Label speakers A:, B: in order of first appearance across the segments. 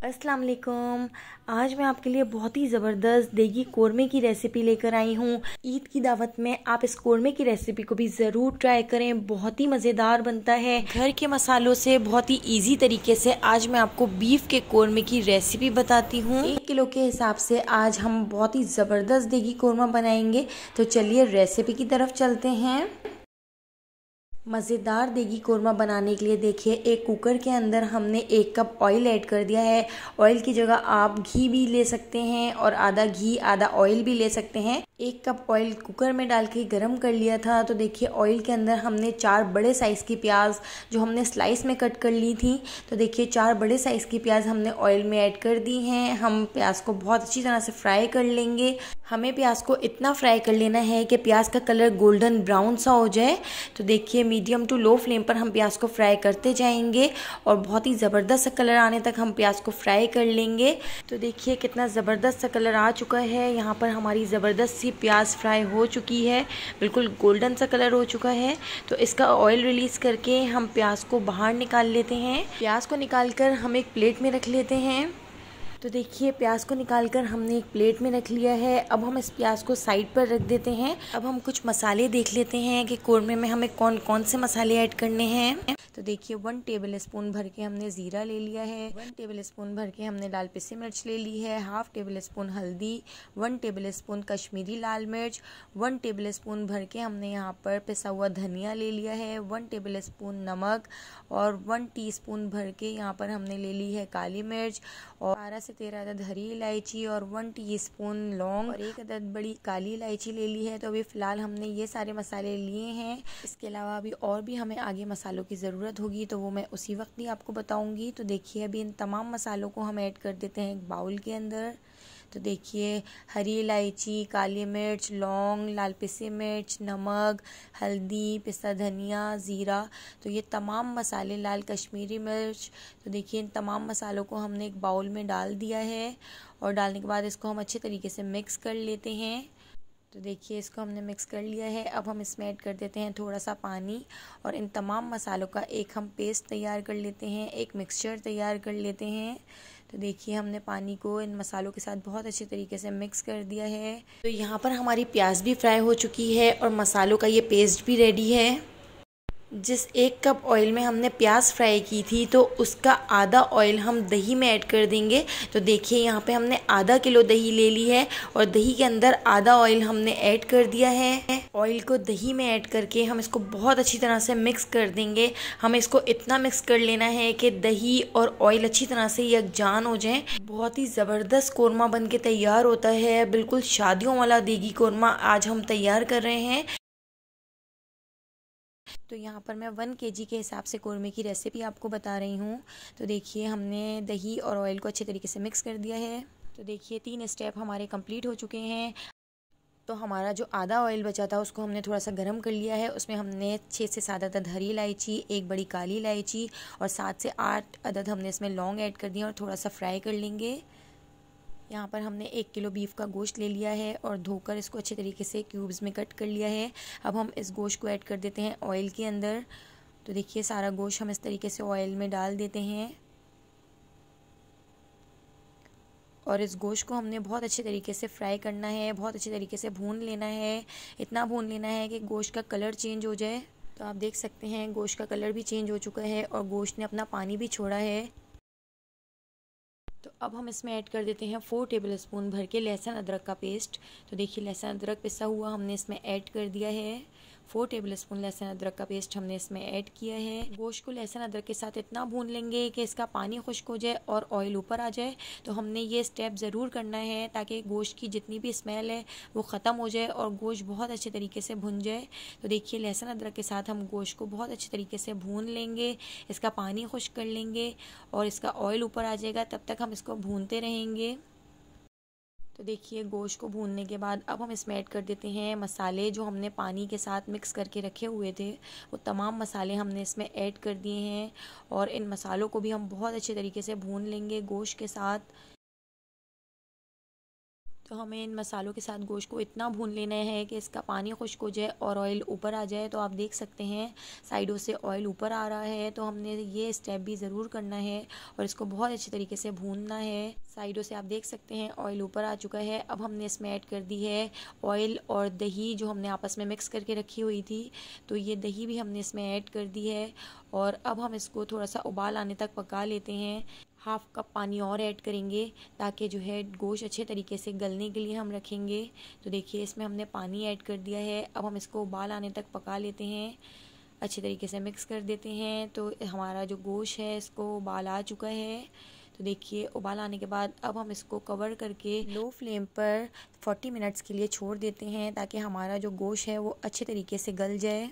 A: अस्सलाम वालेकुम। आज मैं आपके लिए बहुत ही ज़बरदस्त देगी कोरमे की रेसिपी लेकर आई हूँ। ईद की दावत में आप इस कोरमे की रेसिपी को भी ज़रूर ट्राई करें, बहुत ही मज़ेदार बनता है। घर के मसालों से बहुत ही इजी तरीके से आज मैं आपको बीफ के कोरमे की रेसिपी बताती हूँ। 1 किलो के हिसाब से आज हम बहुत ही ज़बरदस्त देगी कोरमा बनाएंगे। तो चलिए रेसिपी की तरफ चलते हैं। मज़ेदार देगी कोरमा बनाने के लिए देखिए एक कुकर के अंदर हमने 1 कप ऑयल ऐड कर दिया है। ऑयल की जगह आप घी भी ले सकते हैं और आधा घी आधा ऑयल भी ले सकते हैं। 1 कप ऑयल कुकर में डाल के गरम कर लिया था। तो देखिए ऑयल के अंदर हमने 4 बड़े साइज़ की प्याज जो हमने स्लाइस में कट कर ली थी। तो देखिए 4 बड़े साइज़ की प्याज हमने ऑयल में ऐड कर दी हैं। हम प्याज को बहुत अच्छी तरह से फ्राई कर लेंगे। हमें प्याज को इतना फ्राई कर लेना है कि प्याज का कलर गोल्डन ब्राउन सा हो जाए। तो देखिए मीडियम टू लो फ्लेम पर हम प्याज को फ्राई करते जाएंगे और बहुत ही ज़बरदस्त सा कलर आने तक हम प्याज को फ्राई कर लेंगे। तो देखिए कितना ज़बरदस्त सा कलर आ चुका है। यहाँ पर हमारी ज़बरदस्त सी प्याज फ्राई हो चुकी है, बिल्कुल गोल्डन सा कलर हो चुका है। तो इसका ऑयल रिलीज़ करके हम प्याज को बाहर निकाल लेते हैं। प्याज को निकाल कर हम एक प्लेट में रख लेते हैं। तो देखिए प्याज को निकालकर हमने एक प्लेट में रख लिया है। अब हम इस प्याज को साइड पर रख देते हैं। अब हम कुछ मसाले देख लेते हैं कि कोरमे में हमें कौन कौन से मसाले ऐड करने हैं। तो देखिए 1 टेबल स्पून भर के हमने ज़ीरा ले लिया है, 1 टेबल स्पून भर के हमने लाल पिसी मिर्च ले ली है, हाफ टेबल स्पून हल्दी, 1 टेबल स्पून कश्मीरी लाल मिर्च, 1 टेबल स्पून भर के हमने यहाँ पर पिसा हुआ धनिया ले लिया है, 1 टेबल स्पून नमक और 1 टीस्पून भर के यहाँ पर हमने ले ली है काली मिर्च और 12 से 13 अदद हरी इलायची और 1 टीस्पून लौंग और 1 अदद बड़ी काली इलायची ले ली है। तो अभी फ़िलहाल हमने ये सारे मसाले लिए हैं। इसके अलावा अभी और भी हमें आगे मसालों की ज़रूरत होगी तो वो मैं उसी वक्त ही आपको बताऊंगी। तो देखिए अभी इन तमाम मसालों को हम ऐड कर देते हैं एक बाउल के अंदर। तो देखिए हरी इलायची, काली मिर्च, लौंग, लाल पिसी मिर्च, नमक, हल्दी, पिसा धनिया, ज़ीरा, तो ये तमाम मसाले, लाल कश्मीरी मिर्च, तो देखिए इन तमाम मसालों को हमने एक बाउल में डाल दिया है और डालने के बाद इसको हम अच्छे तरीके से मिक्स कर लेते हैं। तो देखिए इसको हमने मिक्स कर लिया है। अब हम इसमें ऐड कर देते हैं थोड़ा सा पानी और इन तमाम मसालों का एक हम पेस्ट तैयार कर लेते हैं, एक मिक्सचर तैयार कर लेते हैं। तो देखिए हमने पानी को इन मसालों के साथ बहुत अच्छे तरीके से मिक्स कर दिया है। तो यहाँ पर हमारी प्याज भी फ्राई हो चुकी है और मसालों का ये पेस्ट भी रेडी है। जिस 1 कप ऑयल में हमने प्याज फ्राई की थी तो उसका आधा ऑयल हम दही में ऐड कर देंगे। तो देखिए यहाँ पे हमने आधा किलो दही ले ली है और दही के अंदर आधा ऑयल हमने ऐड कर दिया है। ऑयल को दही में ऐड करके हम इसको बहुत अच्छी तरह से मिक्स कर देंगे। हमें इसको इतना मिक्स कर लेना है कि दही और ऑयल अच्छी तरह से यकजान हो जाए। बहुत ही ज़बरदस्त कोरमा बन के तैयार होता है, बिल्कुल शादियों वाला देगी कोरमा आज हम तैयार कर रहे हैं। तो यहाँ पर मैं 1 केजी के हिसाब से कोरमे की रेसिपी आपको बता रही हूँ। तो देखिए हमने दही और ऑयल को अच्छे तरीके से मिक्स कर दिया है। तो देखिए 3 स्टेप हमारे कंप्लीट हो चुके हैं। तो हमारा जो आधा ऑयल बचा था उसको हमने थोड़ा सा गर्म कर लिया है। उसमें हमने 6 से 7 अदद हरी इलायची, 1 बड़ी काली इलायची और 7 से 8 अदद हमने इसमें लौंग ऐड कर दिया और थोड़ा सा फ्राई कर लेंगे। यहाँ पर हमने 1 किलो बीफ का गोश्त ले लिया है और धोकर इसको अच्छे तरीके से क्यूब्स में कट कर लिया है। अब हम इस गोश्त को ऐड कर देते हैं ऑयल के अंदर। तो देखिए सारा गोश्त हम इस तरीके से ऑयल में डाल देते हैं और इस गोश्त को हमने बहुत अच्छे तरीके से फ्राई करना है, बहुत अच्छे तरीके से भून लेना है। इतना भून लेना है कि गोश्त का कलर चेंज हो जाए। तो आप देख सकते हैं गोश्त का कलर भी चेंज हो चुका है और गोश्त ने अपना पानी भी छोड़ा है। तो अब हम इसमें ऐड कर देते हैं 4 टेबल स्पून भर के लहसुन अदरक का पेस्ट। तो देखिए लहसुन अदरक पिसा हुआ हमने इसमें ऐड कर दिया है। 4 टेबल स्पून लहसुन अदरक का पेस्ट हमने इसमें ऐड किया है। गोश्त को लहसुन अदरक के साथ इतना भून लेंगे कि इसका पानी खुश्क हो जाए और ऑयल ऊपर आ जाए। तो हमने ये स्टेप ज़रूर करना है ताकि गोश्त की जितनी भी स्मेल है वो ख़त्म हो जाए और गोश्त बहुत अच्छे तरीके से भुन जाए। तो देखिए लहसुन अदरक के साथ हम गोश्त को बहुत अच्छे तरीके से भून लेंगे, इसका पानी खुश्क कर लेंगे और इसका ऑयल ऊपर आ जाएगा, तब तक हम इसको भूनते रहेंगे। तो देखिए गोश्त को भूनने के बाद अब हम इसमें ऐड कर देते हैं मसाले जो हमने पानी के साथ मिक्स करके रखे हुए थे। वो तमाम मसाले हमने इसमें ऐड कर दिए हैं और इन मसालों को भी हम बहुत अच्छे तरीके से भून लेंगे गोश्त के साथ। तो हमें इन मसालों के साथ गोश्त को इतना भून लेना है कि इसका पानी खुश्क हो जाए और ऑयल ऊपर आ जाए। तो आप देख सकते हैं साइडों से ऑयल ऊपर आ रहा है, तो हमने ये स्टेप भी ज़रूर करना है और इसको बहुत अच्छे तरीके से भूनना है। साइडों से आप देख सकते हैं ऑयल ऊपर आ चुका है। अब हमने इसमें ऐड कर दी है ऑयल और दही जो हमने आपस में मिक्स करके रखी हुई थी, तो ये दही भी हमने इसमें ऐड कर दी है। और अब हम इसको थोड़ा सा उबाल आने तक पका लेते हैं। हाफ कप पानी और ऐड करेंगे ताकि जो है गोश्त अच्छे तरीके से गलने के लिए हम रखेंगे। तो देखिए इसमें हमने पानी ऐड कर दिया है। अब हम इसको उबाल आने तक पका लेते हैं, अच्छे तरीके से मिक्स कर देते हैं। तो हमारा जो गोश्त है इसको उबाल आ चुका है। तो देखिए उबाल आने के बाद अब हम इसको कवर करके लो फ्लेम पर 40 मिनट्स के लिए छोड़ देते हैं ताकि हमारा जो गोश्त है वो अच्छे तरीके से गल जाए।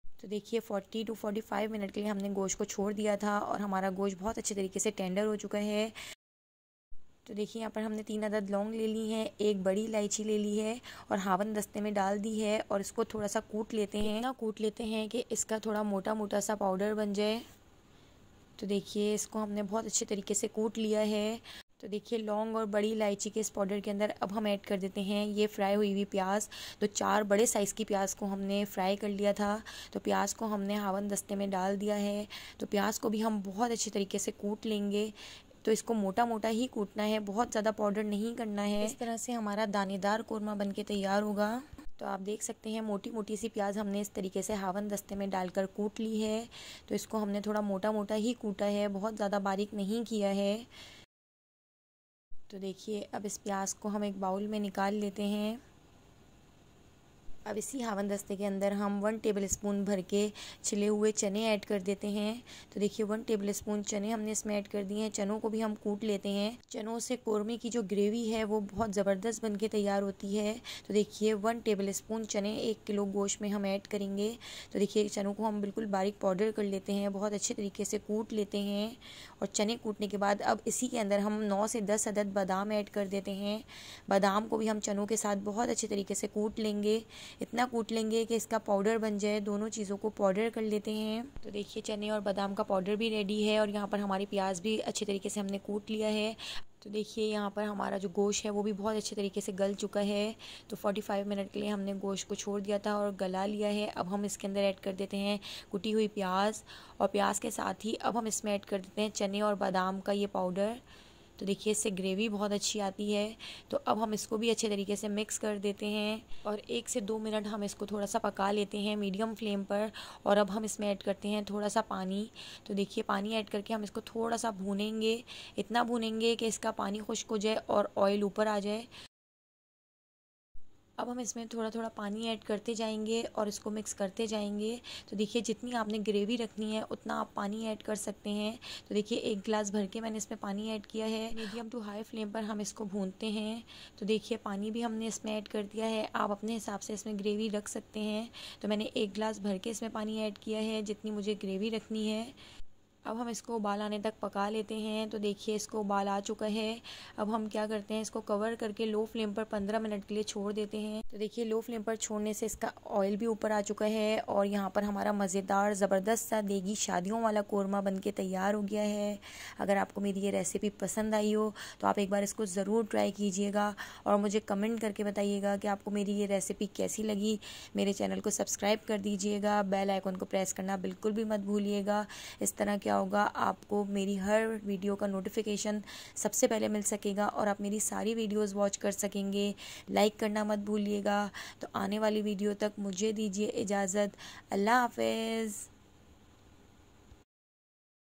A: तो देखिए 40 to 45 मिनट के लिए हमने गोश्त को छोड़ दिया था और हमारा गोश्त बहुत अच्छे तरीके से टेंडर हो चुका है। तो देखिए यहाँ पर हमने 3 अदद लौंग ले ली हैं, एक बड़ी इलायची ले ली है और हावन दस्ते में डाल दी है और इसको थोड़ा सा कूट लेते हैं। इतना कूट लेते हैं कि इसका थोड़ा मोटा मोटा सा पाउडर बन जाए। तो देखिए इसको हमने बहुत अच्छे तरीके से कूट लिया है। तो देखिए लौंग और बड़ी इलायची के इस पाउडर के अंदर अब हम ऐड कर देते हैं ये फ्राई हुई हुई प्याज। तो 4 बड़े साइज़ की प्याज को हमने फ्राई कर लिया था। तो प्याज को हमने हावन दस्ते में डाल दिया है। तो प्याज को भी हम बहुत अच्छे तरीके से कूट लेंगे। तो इसको मोटा मोटा ही कूटना है, बहुत ज़्यादा पाउडर नहीं करना है। इस तरह से हमारा दानेदार कोरमा बनके तैयार होगा। तो आप देख सकते हैं मोटी मोटी सी प्याज हमने इस तरीके से हावन दस्ते में डालकर कूट ली है। तो इसको हमने थोड़ा मोटा मोटा ही कूटा है, बहुत ज़्यादा बारीक नहीं किया है। तो देखिए अब इस प्याज को हम एक बाउल में निकाल लेते हैं। अब इसी हावन दस्ते के अंदर हम 1 टेबल स्पून भर के छिले हुए चने ऐड कर देते हैं। तो देखिए 1 टेबल स्पून चने हमने इसमें ऐड कर दिए हैं। चनों को भी हम कूट लेते हैं। चनों से कोरमे की जो ग्रेवी है वो बहुत ज़बरदस्त बनके तैयार होती है। तो देखिए 1 टेबल स्पून चने 1 किलो गोश्त में हम ऐड करेंगे। तो देखिए चनों को हम बिल्कुल बारीक पाउडर कर लेते हैं, बहुत अच्छे तरीके से कूट लेते हैं। और चने कूटने के बाद अब इसी के अंदर हम 9 से 10 अदद बादाम ऐड कर देते हैं। बादाम को भी हम चनों के साथ बहुत अच्छे तरीके से कूट लेंगे, इतना कूट लेंगे कि इसका पाउडर बन जाए। दोनों चीज़ों को पाउडर कर लेते हैं। तो देखिए चने और बादाम का पाउडर भी रेडी है और यहाँ पर हमारी प्याज भी अच्छे तरीके से हमने कूट लिया है। तो देखिए यहाँ पर हमारा जो गोश्त है वो भी बहुत अच्छे तरीके से गल चुका है। तो 45 मिनट के लिए हमने गोश्त को छोड़ दिया था और गला लिया है। अब हम इसके अंदर ऐड कर देते हैं कुटी हुई प्याज और प्याज के साथ ही अब हम इसमें ऐड कर देते हैं चने और बादाम का ये पाउडर। तो देखिए इससे ग्रेवी बहुत अच्छी आती है। तो अब हम इसको भी अच्छे तरीके से मिक्स कर देते हैं और 1 से 2 मिनट हम इसको थोड़ा सा पका लेते हैं मीडियम फ्लेम पर। और अब हम इसमें ऐड करते हैं थोड़ा सा पानी। तो देखिए पानी ऐड करके हम इसको थोड़ा सा भूनेंगे, इतना भूनेंगे कि इसका पानी खुश्क हो जाए और ऑयल ऊपर आ जाए। अब हम इसमें थोड़ा थोड़ा पानी ऐड करते जाएंगे और इसको मिक्स करते जाएंगे। तो देखिए जितनी आपने ग्रेवी रखनी है उतना आप पानी ऐड कर सकते हैं। तो देखिए 1 गिलास भर के मैंने इसमें पानी ऐड किया है। मीडियम टू हाई फ्लेम पर हम इसको भूनते हैं। तो देखिए पानी भी हमने इसमें ऐड कर दिया है। आप अपने हिसाब से इसमें ग्रेवी रख सकते हैं। तो मैंने 1 गिलास भर के इसमें पानी ऐड किया है जितनी मुझे ग्रेवी रखनी है। अब हम इसको उबाल आने तक पका लेते हैं। तो देखिए इसको उबाल आ चुका है। अब हम क्या करते हैं, इसको कवर करके लो फ्लेम पर 15 मिनट के लिए छोड़ देते हैं। तो देखिए लो फ्लेम पर छोड़ने से इसका ऑयल भी ऊपर आ चुका है और यहाँ पर हमारा मज़ेदार ज़बरदस्त सा देगी शादियों वाला कोरमा बनके तैयार हो गया है। अगर आपको मेरी ये रेसिपी पसंद आई हो तो आप एक बार इसको ज़रूर ट्राई कीजिएगा और मुझे कमेंट करके बताइएगा कि आपको मेरी ये रेसिपी कैसी लगी। मेरे चैनल को सब्सक्राइब कर दीजिएगा, बेल आइकन को प्रेस करना बिल्कुल भी मत भूलिएगा। इस तरह क्या होगा, आपको मेरी हर वीडियो का नोटिफिकेशन सबसे पहले मिल सकेगा और आप मेरी सारी वीडियोस वॉच कर सकेंगे। लाइक करना मत भूलिएगा। तो आने वाली वीडियो तक मुझे दीजिए इजाज़त। अल्लाह हाफ़िज़।